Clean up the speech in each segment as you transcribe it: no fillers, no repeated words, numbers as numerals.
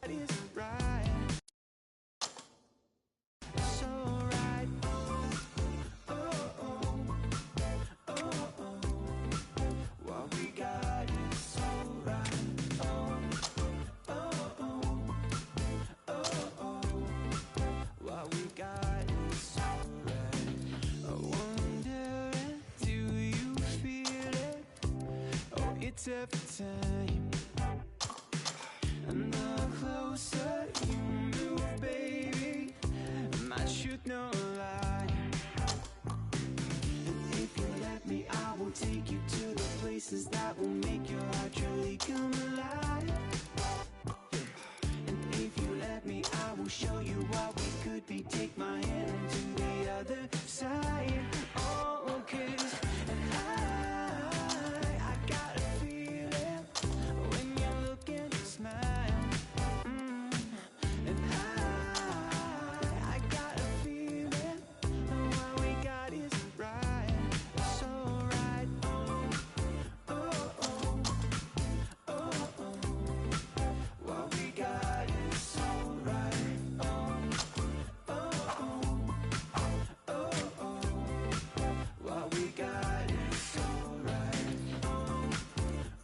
is right. So right. Oh, oh, oh, oh. What we got is so right. Oh, oh, oh, oh, oh. What we got is so right. I wonder, do you feel it? Oh, it's every time. And the closer you move, baby, my truth no lie. And if you let me, I will take you to the places that will make your heart truly come alive. And if you let me, I will show you what we could be. Take my hand to the other side. Oh, 'cause I got a feeling when you look and smile. And I got a feeling what we got is right. So right. Oh, oh, oh, oh, oh. What we got is so right. Oh, oh, oh, oh, oh. What we got is so right. Oh,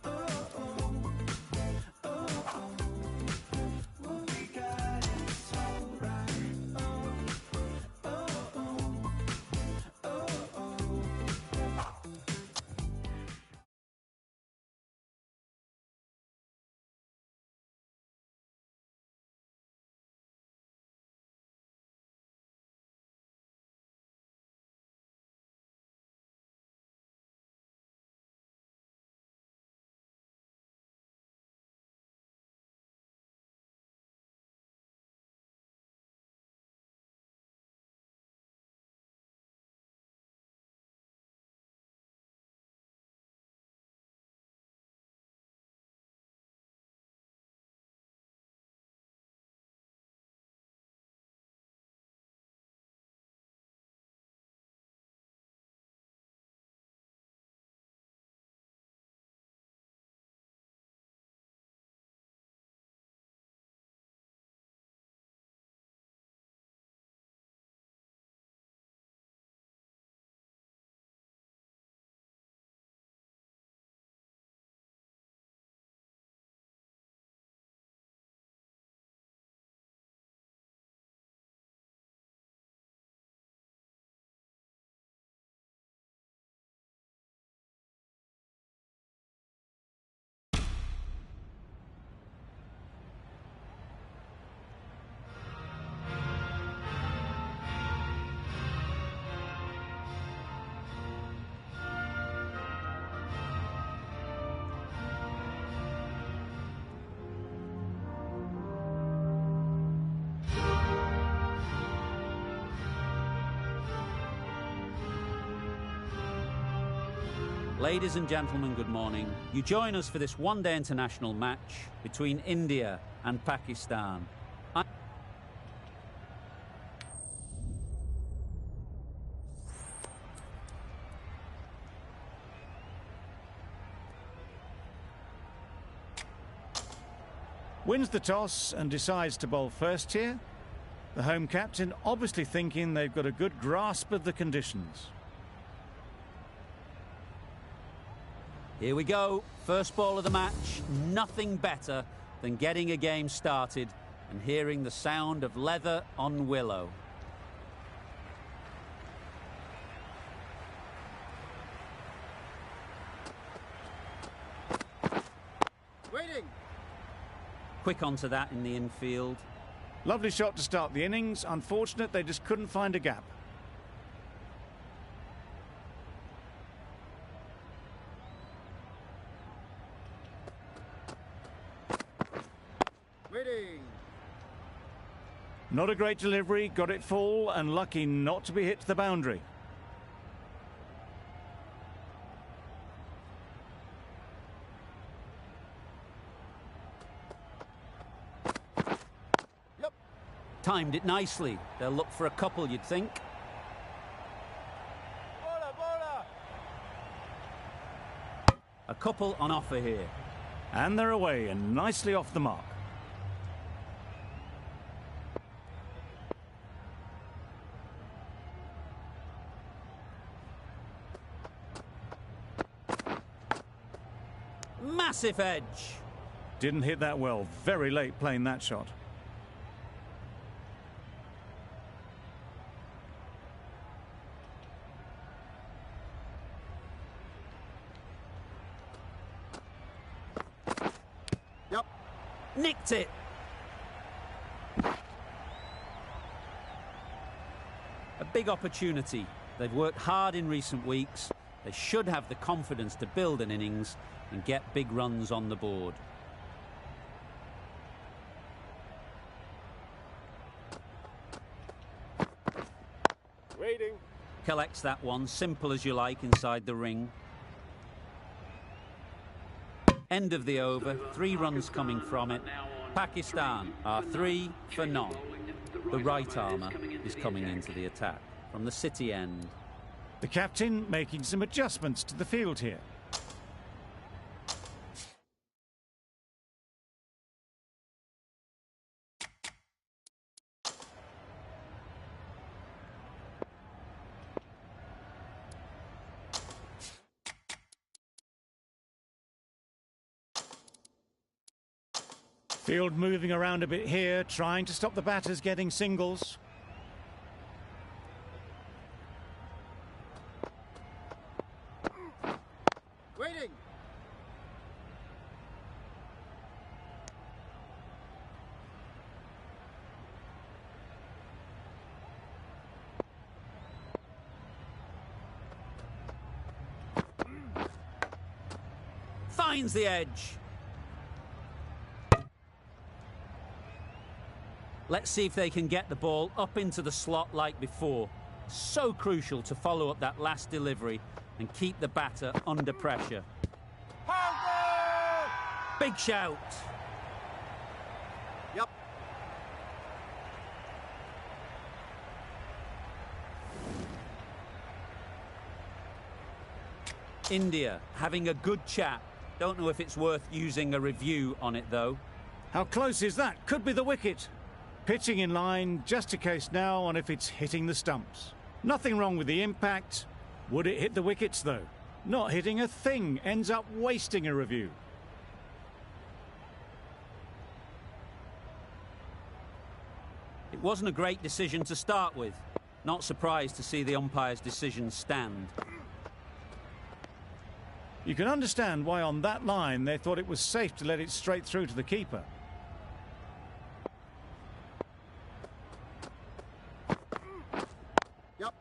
oh, oh, oh, oh. What we got is so right. Oh, oh, oh, oh, oh. Ladies and gentlemen, good morning. You join us for this one-day international match between India and Pakistan. Wins the toss and decides to bowl first here. The home captain obviously thinking they've got a good grasp of the conditions. Here we go, first ball of the match. Nothing better than getting a game started and hearing the sound of leather on willow. Waiting. Quick onto that in the infield. Lovely shot to start the innings. Unfortunate they just couldn't find a gap. Waiting. Not a great delivery, got it full and lucky not to be hit to the boundary. Yep. Timed it nicely. They'll look for a couple, you'd think. Bowler, bowler. A couple on offer here. And they're away and nicely off the mark. Massive edge. Didn't hit that well. Very late playing that shot. Yep. Nicked it. A big opportunity. They've worked hard in recent weeks. They should have the confidence to build an innings and get big runs on the board. Waiting. Collects that one, simple as you like, inside the ring. End of the over, 3 runs coming from it. Pakistan are 3 for none. The right armour is coming into the attack from the City end. The captain making some adjustments to the field here. Field moving around a bit here, trying to stop the batters getting singles. Waiting. Finds the edge. Let's see if they can get the ball up into the slot like before. So crucial to follow up that last delivery and keep the batter under pressure. Big shout. Yep. India having a good chat. Don't know if it's worth using a review on it though. How close is that? Could be the wicket. Pitching in line, just a case now on if it's hitting the stumps. Nothing wrong with the impact. Would it hit the wickets though? Not hitting a thing, ends up wasting a review. It wasn't a great decision to start with. Not surprised to see the umpire's decision stand. You can understand why on that line they thought it was safe to let it straight through to the keeper. Yep.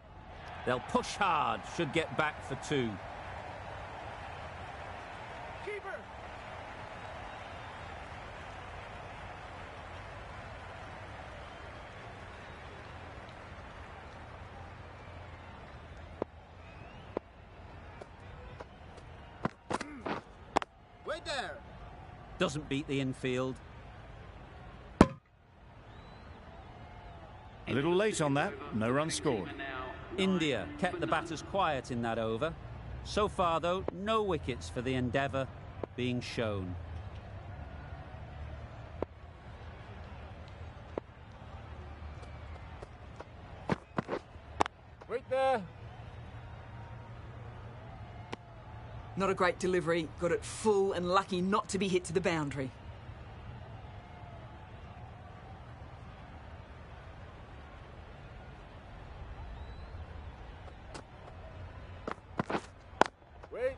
They'll push hard, should get back for 2. Keeper. Wait there. Doesn't beat the infield. A little late on that, no run scored. India kept the batters quiet in that over. So far, though, no wickets for the endeavour being shown. Wait there. Not a great delivery, got it full and lucky not to be hit to the boundary. Wait.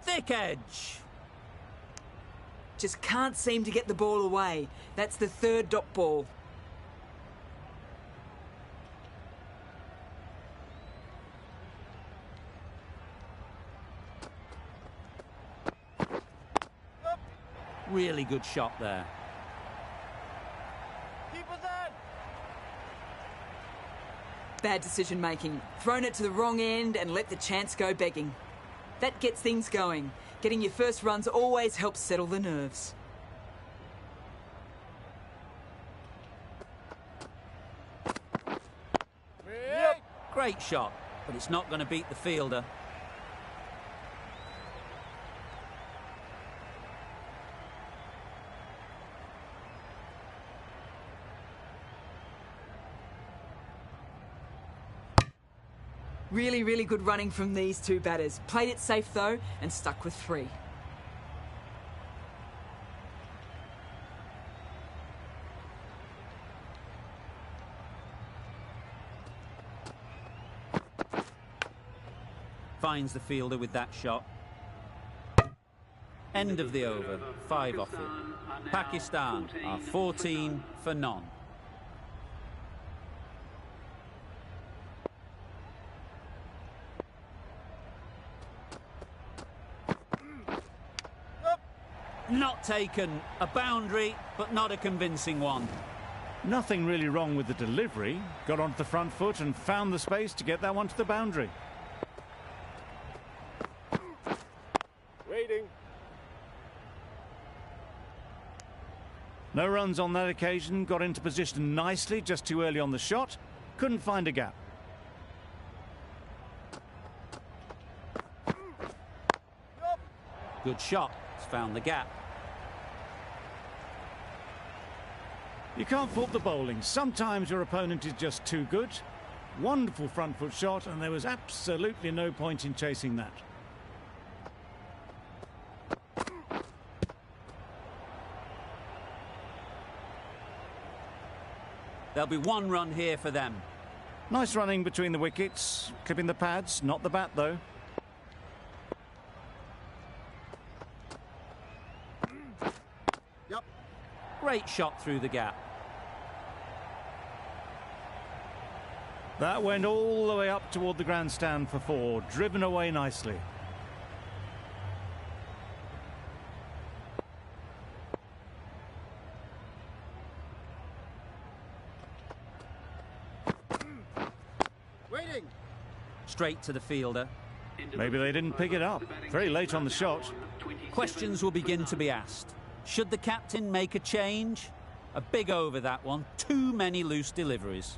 Thick edge. Just can't seem to get the ball away. That's the 3rd dot ball. Really good shot there. Keep us on. Bad decision making. Thrown it to the wrong end and let the chance go begging. That gets things going. Getting your first runs always helps settle the nerves. Great shot, but it's not going to beat the fielder. Really, really good running from these two batters. Played it safe though and stuck with 3. Finds the fielder with that shot. End of the over, 5 off it. Pakistan are 14 for none. Not taken. A boundary, but not a convincing one. Nothing really wrong with the delivery. Got onto the front foot and found the space to get that one to the boundary. Waiting. No runs on that occasion. Got into position nicely, just too early on the shot. Couldn't find a gap. Good shot. It's found the gap. You can't fault the bowling. Sometimes your opponent is just too good. Wonderful front foot shot, and there was absolutely no point in chasing that. There'll be 1 run here for them. Nice running between the wickets, clipping the pads, not the bat though. Yep. Great shot through the gap. That went all the way up toward the grandstand for 4, driven away nicely. Waiting. Straight to the fielder. Maybe they didn't pick it up. Very late on the shot. Questions will begin to be asked. Should the captain make a change? A big over that one. Too many loose deliveries.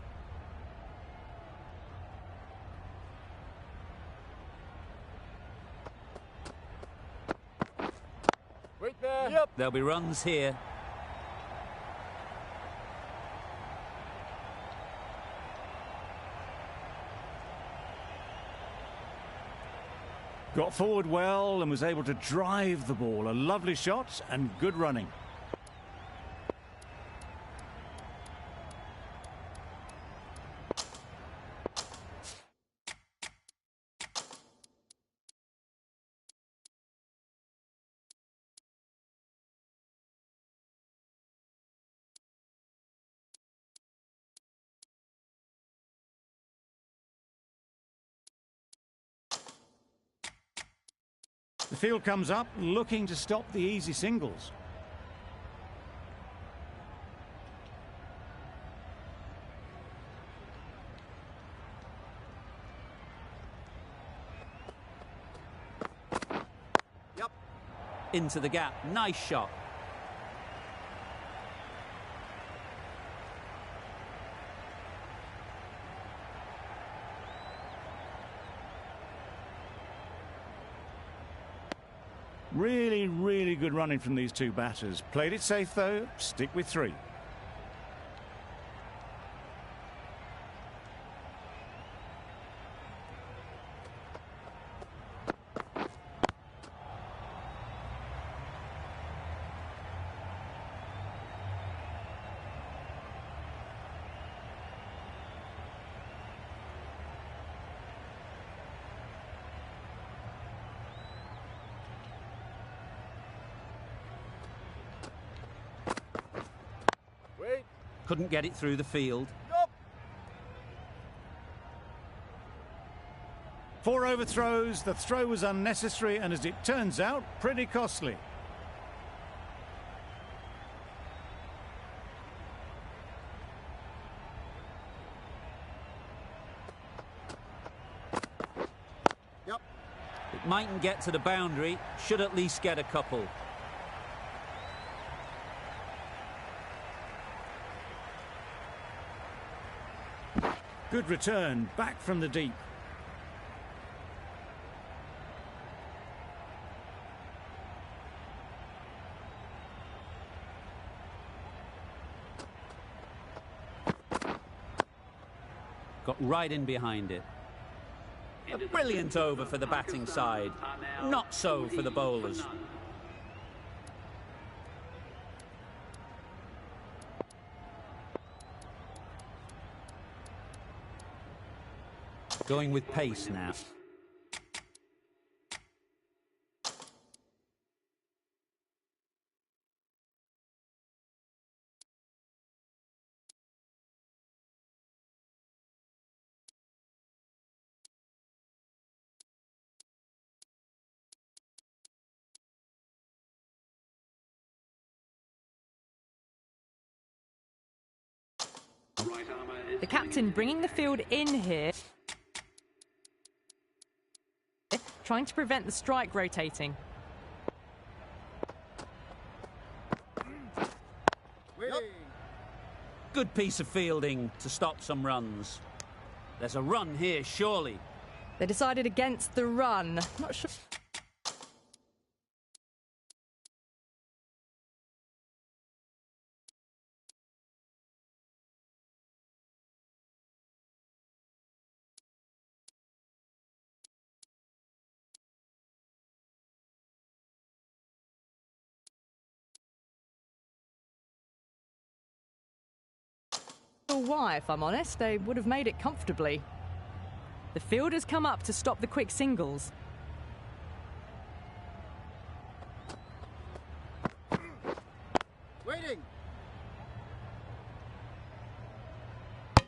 Wait there. Yep. There'll be runs here. Got forward well and was able to drive the ball. A lovely shot and good running. The field comes up, looking to stop the easy singles. Yep. Into the gap. Nice shot. Really, really good running from these two batters. Played it safe though, stick with 3. Wait. Couldn't get it through the field. Yup. 4 overthrows, the throw was unnecessary and, as it turns out, pretty costly. Yep. It mightn't get to the boundary, should at least get a couple. Good return, back from the deep. Got right in behind it. A brilliant over for the batting side. Not so for the bowlers. Going with pace now. The captain bringing the field in here, trying to prevent the strike rotating. Good piece of fielding to stop some runs. There's a run here, surely. They decided against the run. Not sure. Why, if I'm honest, they would have made it comfortably. The field has come up to stop the quick singles. Waiting.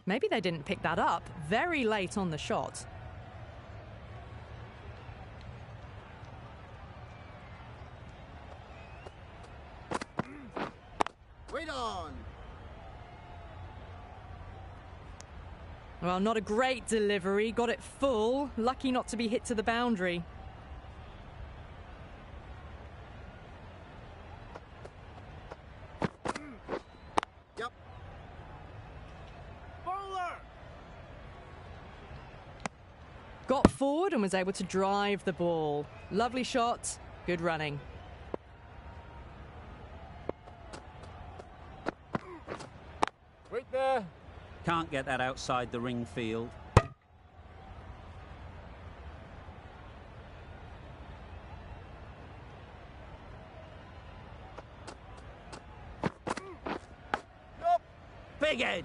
Maybe they didn't pick that up very late on the shot. Wait on. Well, not a great delivery. Got it full. Lucky not to be hit to the boundary. Yep. Bowler. Got forward and was able to drive the ball. Lovely shot. Good running. Wait there. Can't get that outside the ring field. Yup. Big edge.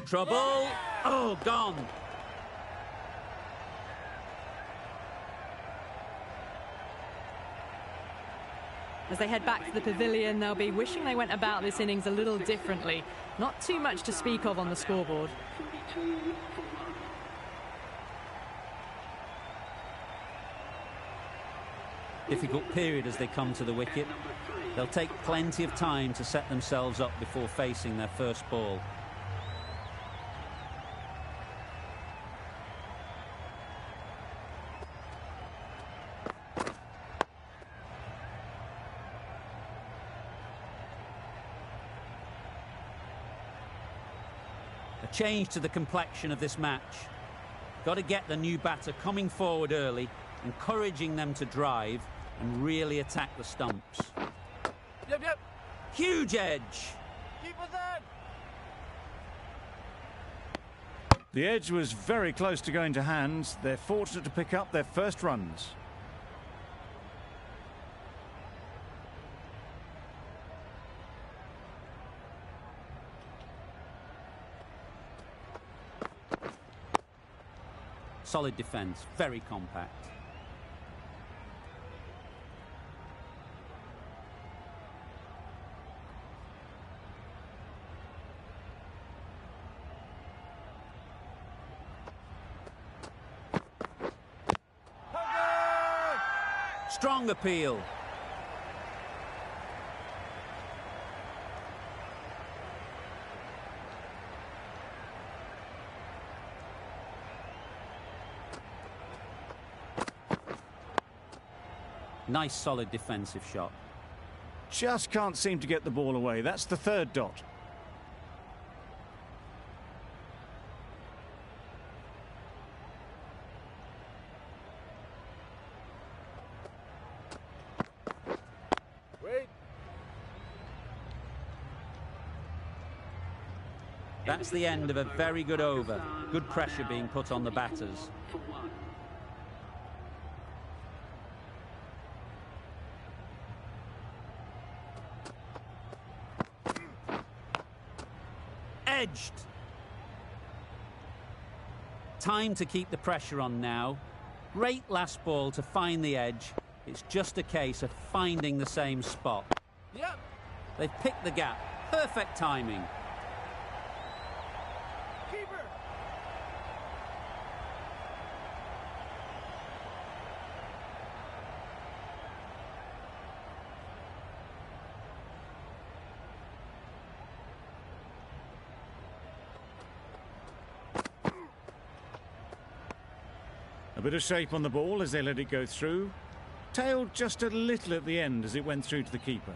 Trouble. Oh, gone. As they head back to the pavilion, they'll be wishing they went about this innings a little differently. Not too much to speak of on the scoreboard. Difficult period as they come to the wicket. They'll take plenty of time to set themselves up before facing their first ball. A change to the complexion of this match. Got to get the new batter coming forward early, encouraging them to drive and really attack the stumps. Yep. Huge edge. Keep us in. The edge was very close to going to hands. They're fortunate to pick up their first runs. Solid defence, very compact. Strong appeal. Nice solid defensive shot. Just can't seem to get the ball away. That's the third dot. Wait. That's the end of a very good over. Good pressure being put on the batters. Edged. Time to keep the pressure on now. Great last ball to find the edge. It's just a case of finding the same spot. Yep. They've picked the gap. Perfect timing. Keeper. A bit of shape on the ball as they let it go through. Tailed just a little at the end as it went through to the keeper.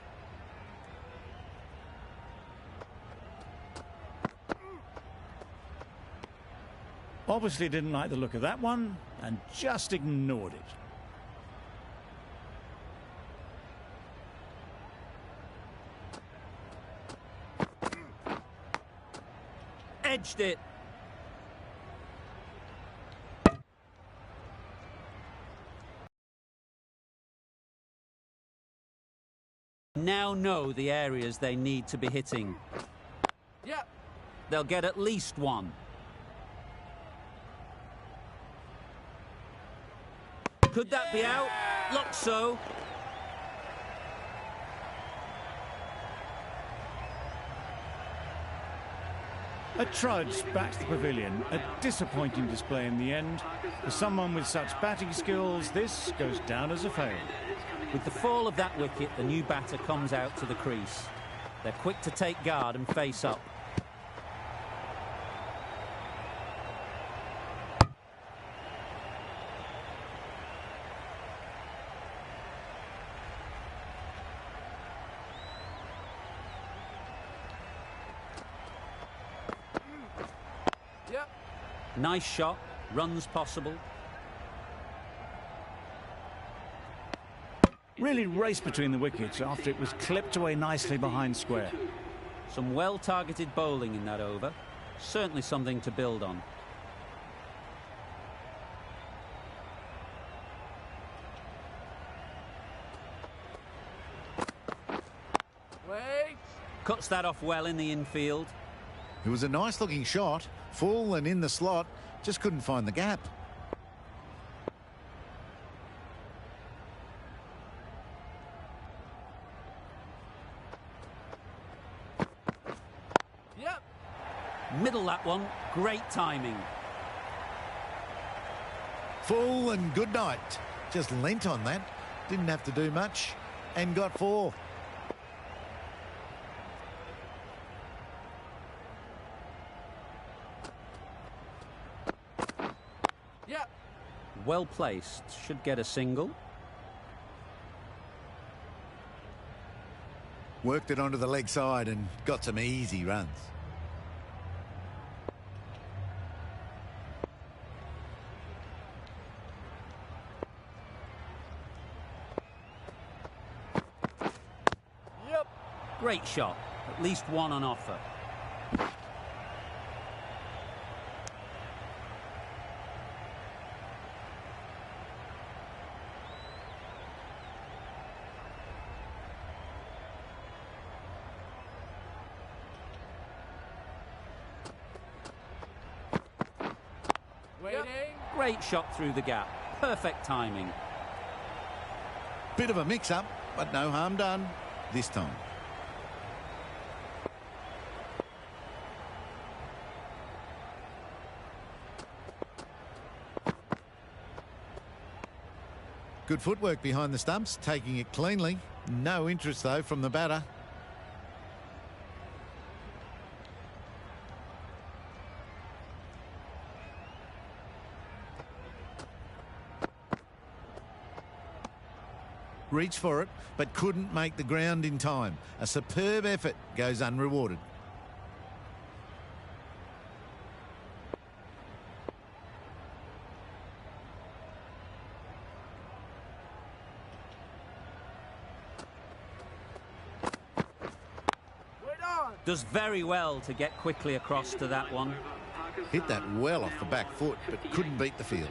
Obviously didn't like the look of that one and just ignored it. Edged it. Now know the areas they need to be hitting. Yep. They'll get at least one. Could that be out? Looks so. A trudge back to the pavilion. A disappointing display in the end. For someone with such batting skills, this goes down as a fail. With the fall of that wicket, the new batter comes out to the crease. They're quick to take guard and face up. Yep. Nice shot, runs possible. Really raced between the wickets after it was clipped away nicely behind square. Some well-targeted bowling in that over. Certainly something to build on. Wait. Cuts that off well in the infield. It was a nice looking shot, full and in the slot, just couldn't find the gap. Yep. Middle that one, great timing. Full and good night. Just leant on that, didn't have to do much, and got 4. Yep. Well placed, should get a single. Worked it onto the leg side and got some easy runs. Yep. Great shot, at least one on offer. Waiting. Great shot through the gap, perfect timing. Bit of a mix-up, but no harm done this time. Good footwork behind the stumps, taking it cleanly. No interest, though, from the batter. Reached for it, but couldn't make the ground in time. A superb effort goes unrewarded. Wait on. Does very well to get quickly across to that one. Hit that well off the back foot, but couldn't beat the field.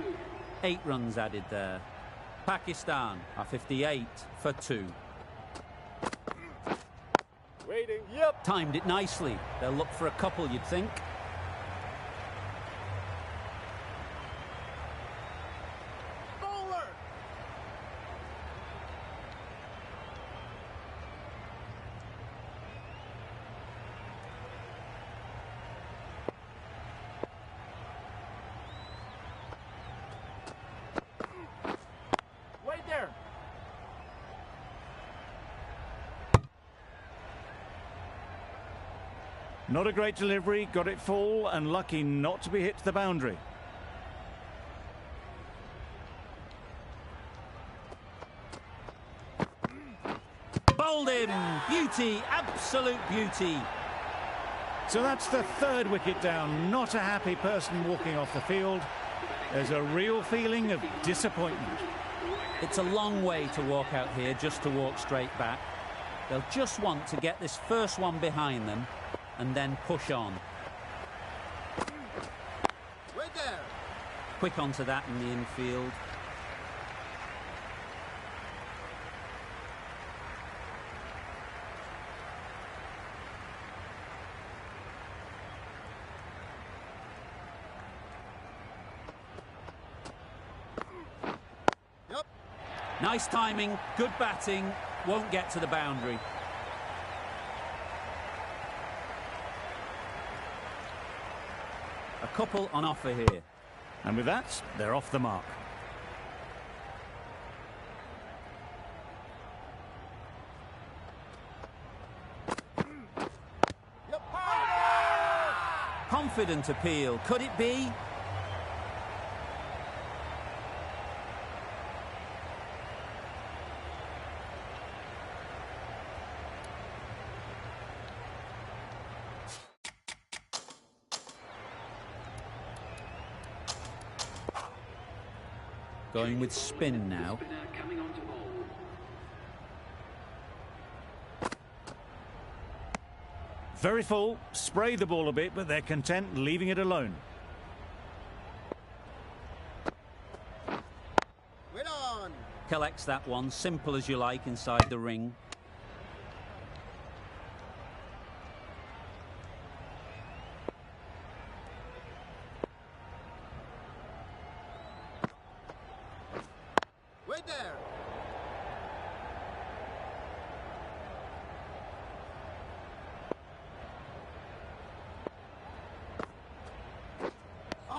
8 runs added there. Pakistan are 58 for 2. Waiting. Yep. Timed it nicely. They'll look for a couple, you'd think. Bowler. Wait there. Not a great delivery, got it full and lucky not to be hit to the boundary. Bowled him! Beauty, absolute beauty. So that's the 3rd wicket down. Not a happy person walking off the field. There's a real feeling of disappointment. It's a long way to walk out here just to walk straight back. They'll just want to get this first one behind them and then push on. Wait there. Quick onto that in the infield. Yep. Nice timing, good batting, won't get to the boundary. A couple on offer here. And with that, they're off the mark. Yep. Confident appeal, could it be? Going with spin now. Very full, spray the ball a bit, but they're content leaving it alone. Wait on. Collects that one, simple as you like, inside the ring. Wait there.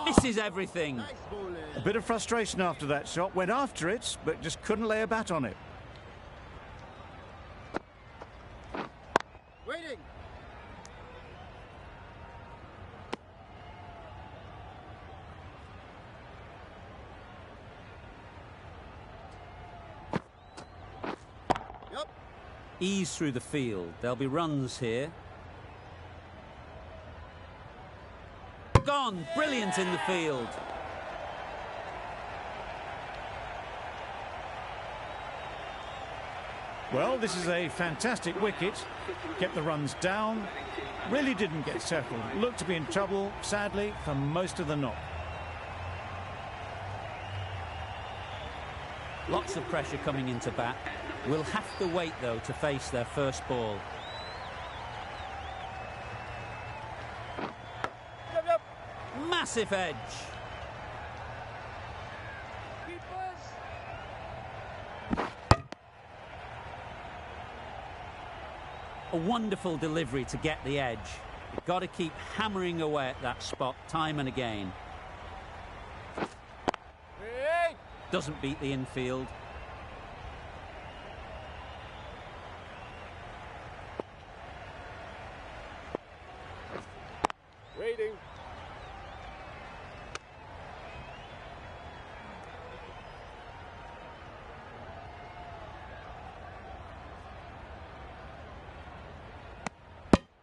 Misses everything. Nice bowling. A bit of frustration after that shot, went after it, but just couldn't lay a bat on it. Waiting. Yep. Ease through the field. There'll be runs here. Gone. Brilliant in the field. Well, this is a fantastic wicket. Kept the runs down. Really didn't get settled. Looked to be in trouble, sadly, for most of the knock. Lots of pressure coming into bat. Will have to wait, though, to face their first ball. Yep, yep. Massive edge. Keepers. A wonderful delivery to get the edge. You've got to keep hammering away at that spot time and again. Wait. Doesn't beat the infield. Waiting.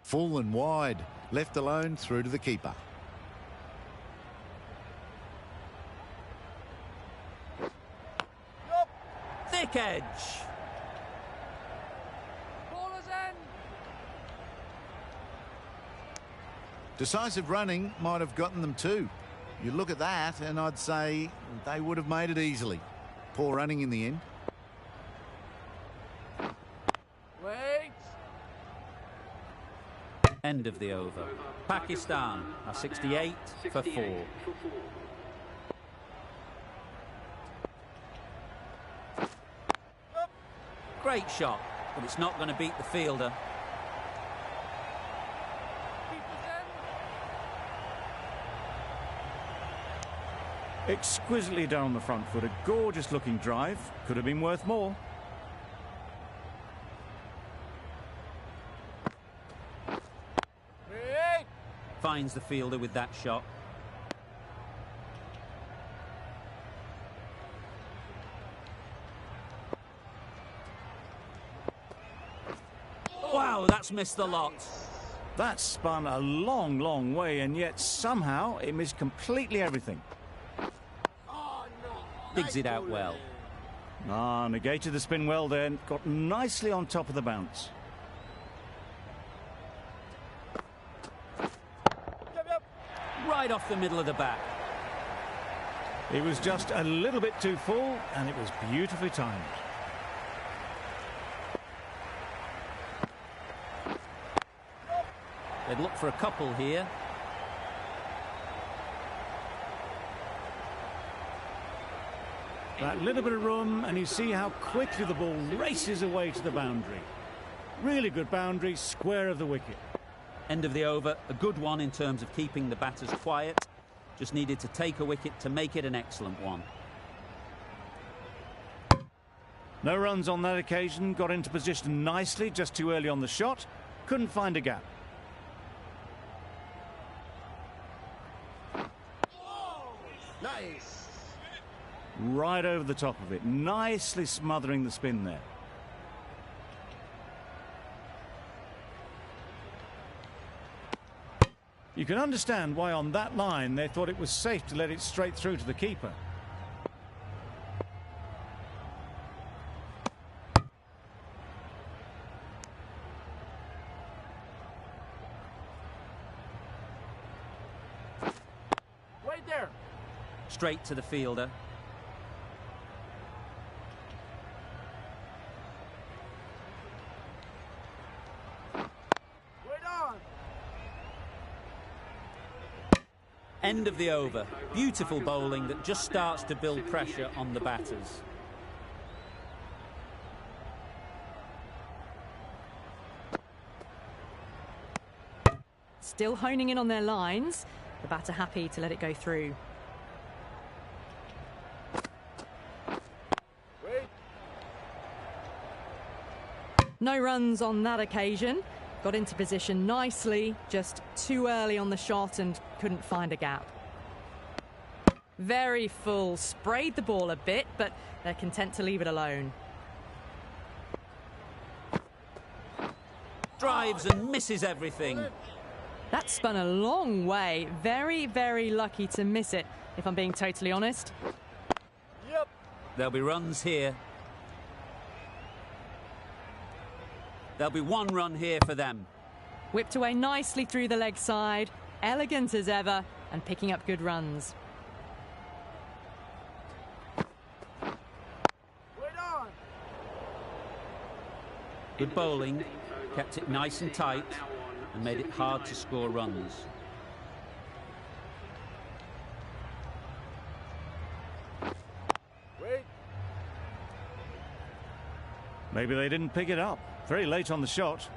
Full and wide, left alone through to the keeper. Yep. Thick edge. Bowler's end. Decisive running might have gotten them too. You look at that and I'd say they would have made it easily. Poor running in the end. Wait. End of the over. Pakistan are 68 for 4. Great shot, but it's not going to beat the fielder. Exquisitely down the front foot. A gorgeous looking drive. Could have been worth more. Wait. Finds the fielder with that shot. Wow, that's missed the lot. That spun a long, long way, and yet somehow it missed completely everything. Digs it out well. Ah, negated the spin well then. Got nicely on top of the bounce. Right off the middle of the bat. It was just a little bit too full, and it was beautifully timed. They'd look for a couple here. That little bit of room, and you see how quickly the ball races away to the boundary. Really good boundary, square of the wicket. End of the over. A good one in terms of keeping the batters quiet. Just needed to take a wicket to make it an excellent one. No runs on that occasion. Got into position nicely, just too early on the shot. Couldn't find a gap. Nice. Right over the top of it. Nicely smothering the spin there. You can understand why on that line they thought it was safe to let it straight through to the keeper. Wait there. Straight to the fielder. End of the over. Beautiful bowling that just starts to build pressure on the batters. Still honing in on their lines. The batter happy to let it go through. Wait. No runs on that occasion. Got into position nicely, just too early on the shot and couldn't find a gap. Very full, sprayed the ball a bit, but they're content to leave it alone. Drives and misses everything. That spun a long way. Very, very lucky to miss it, if I'm being totally honest. Yep. There'll be runs here. There'll be one run here for them. Whipped away nicely through the leg side, elegant as ever, and picking up good runs. Wait on. Good bowling, kept it nice and tight, and made it hard to score runs. Wait. Maybe they didn't pick it up. Very late on the shot.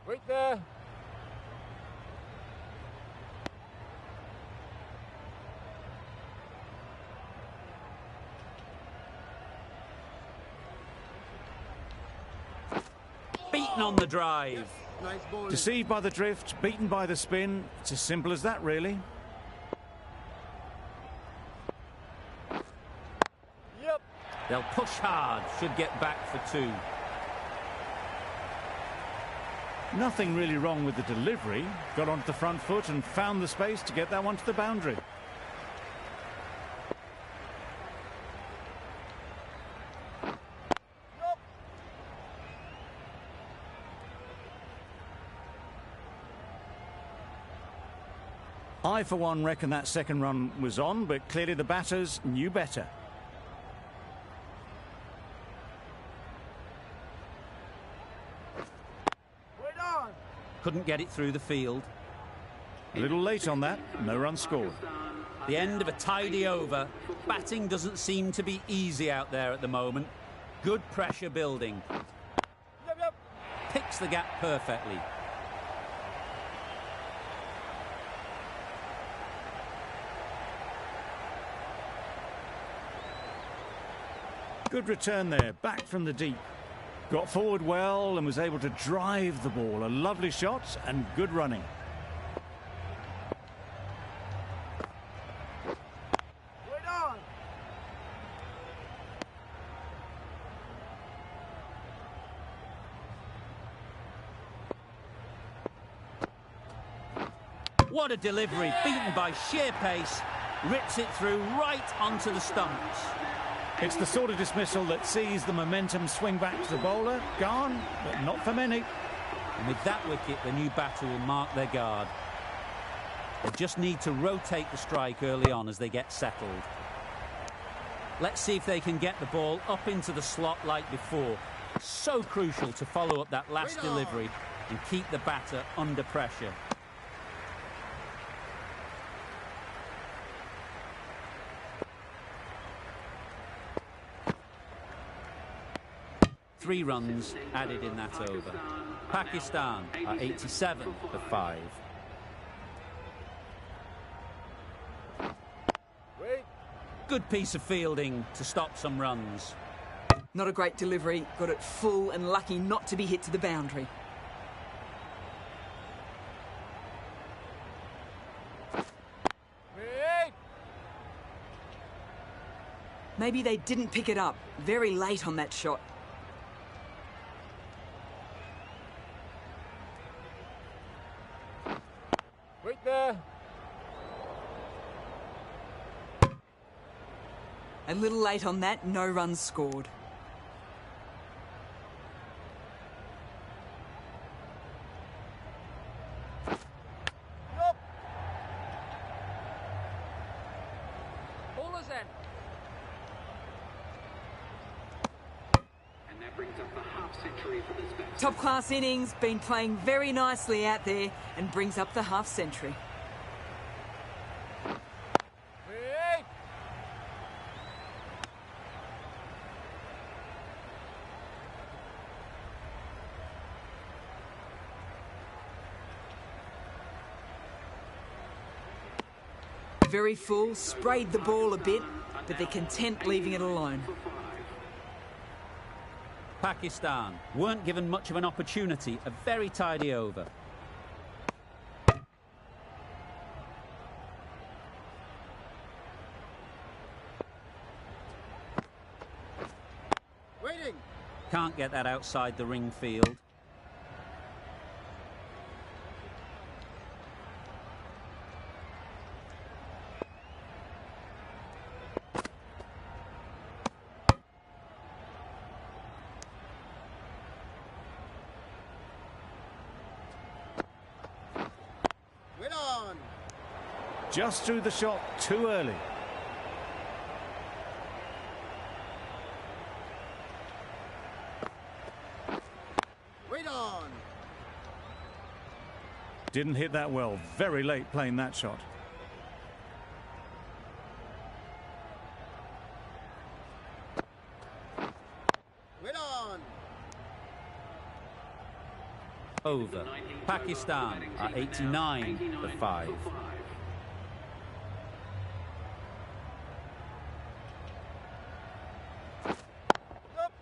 Wait there. Beaten on the drive. Deceived by the drift, beaten by the spin. It's as simple as that, really. Yep. They'll push hard, should get back for 2. Nothing really wrong with the delivery. Got onto the front foot and found the space to get that one to the boundary. I, for one, reckon that second run was on, but clearly the batters knew better. Wait on. Couldn't get it through the field. A little late on that, no run scored. The end of a tidy over. Batting doesn't seem to be easy out there at the moment. Good pressure building. Yep. Picks the gap perfectly. Good return there, back from the deep. Got forward well and was able to drive the ball. A lovely shot and good running. Wait on. What a delivery, beaten by sheer pace. Rips it through right onto the stumps. It's the sort of dismissal that sees the momentum swing back to the bowler. Gone, but not for many. And with that wicket, the new batter will mark their guard. They just need to rotate the strike early on as they get settled. Let's see if they can get the ball up into the slot like before. So crucial to follow up that last delivery and keep the batter under pressure. Three runs added in that over. Pakistan are 87 for 5. Wait. Good piece of fielding to stop some runs. Not a great delivery, got it full and lucky not to be hit to the boundary. Wait. Maybe they didn't pick it up. Very late on that shot. Wait there. A little late on that, no runs scored. Yup. Bowler's end. And that brings up the half century for this batsman. Top class innings, been playing very nicely out there and brings up the half century. Wait. Very full, sprayed the ball a bit, but they're content leaving it alone. Pakistan weren't given much of an opportunity. A very tidy over. Waiting. Can't get that outside the ring field. Wait on. Just threw the shot too early. Wait on. Didn't hit that well. Very late playing that shot. Wait on. Over. Pakistan are 89 for 5. Yup.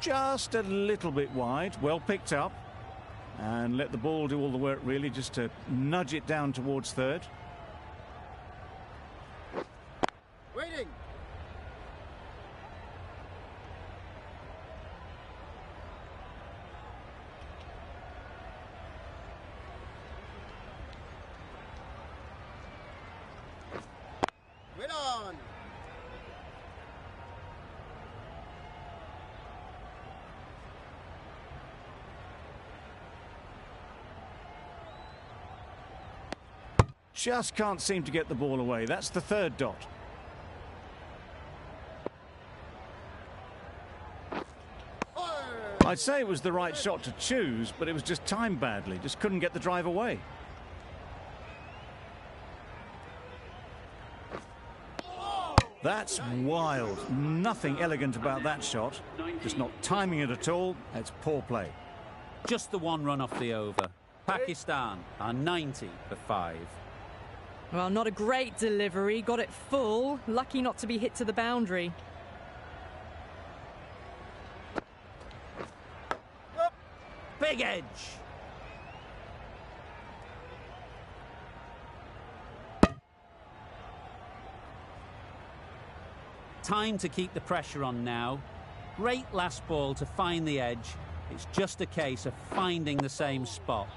Just a little bit wide. Well picked up. And let the ball do all the work, really, just to nudge it down towards third. Waiting. Wait on. Just can't seem to get the ball away. That's the third dot. I'd say it was the right shot to choose, but it was just timed badly. Just couldn't get the drive away. That's wild. Nothing elegant about that shot. Just not timing it at all. It's poor play. Just the one run off the over. Pakistan are 90 for 5. Well, not a great delivery. Got it full. Lucky not to be hit to the boundary. Big edge. Time to keep the pressure on now. Great last ball to find the edge. It's just a case of finding the same spot.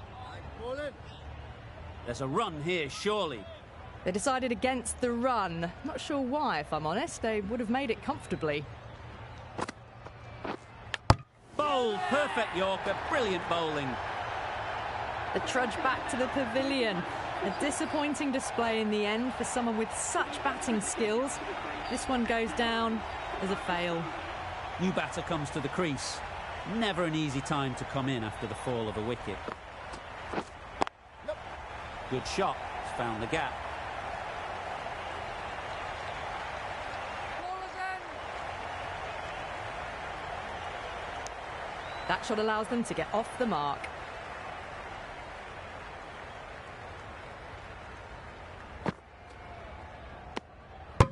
There's a run here, surely. They decided against the run. Not sure why, if I'm honest. They would have made it comfortably. Bowl, perfect Yorker, brilliant bowling. The trudge back to the pavilion. A disappointing display in the end for someone with such batting skills. This one goes down as a fail. New batter comes to the crease. Never an easy time to come in after the fall of a wicket. Good shot, it's found the gap. That shot allows them to get off the mark.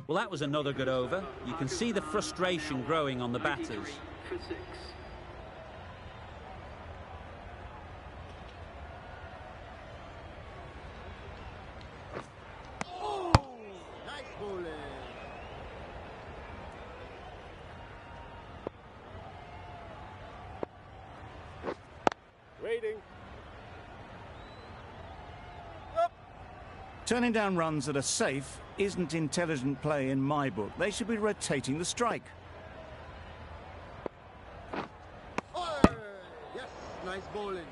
Well, that was another good over. You can see the frustration growing on the batters. For 6. Nice bowling. Waiting. Turning down runs that are safe isn't intelligent play in my book. They should be rotating the strike. Yes, nice bowling.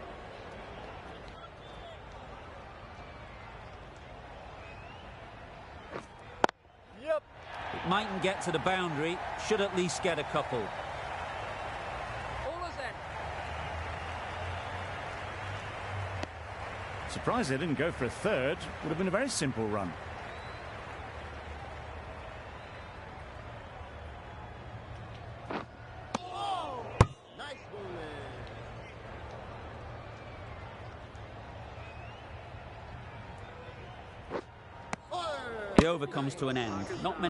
Yep. It mightn't get to the boundary, should at least get a couple. Surprised they didn't go for a third. Would have been a very simple run. Nice bowling. The over comes to an end. Not many